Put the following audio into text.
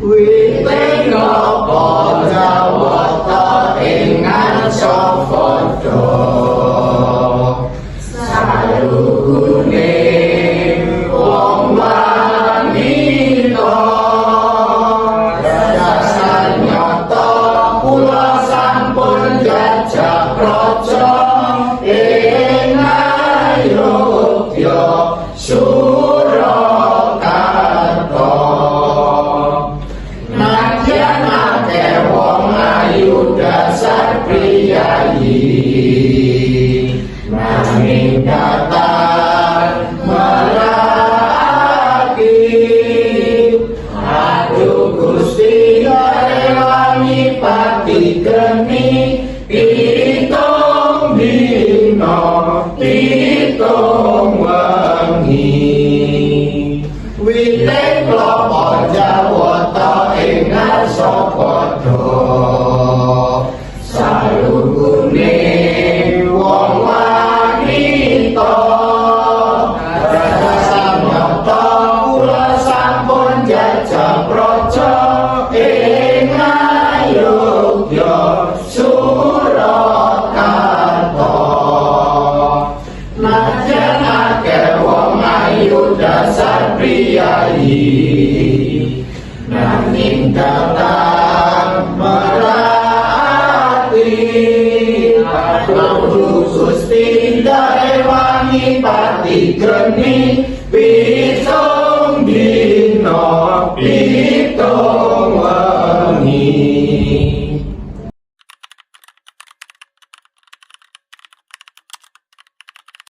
Witing apa jawata ing ngarsa padha saluhune wong wanita dasar nyata kula sampun jajak praja ing Ayodya Surakarta nadyan akeh wong ayu dasar priyayi nanging datang meraki aduh Gusti rewangi pati geni pitung dina pitung wengi witing klapa jawata ing ngarsa padha saluhune wong wanita dasar nyata kula sampun jajak praja ing Ayodya Surakarta nadyan akeh wong ayu dasar priyayi nanging datang merati aduh Gusti rewangi pati geni pitung dina pitung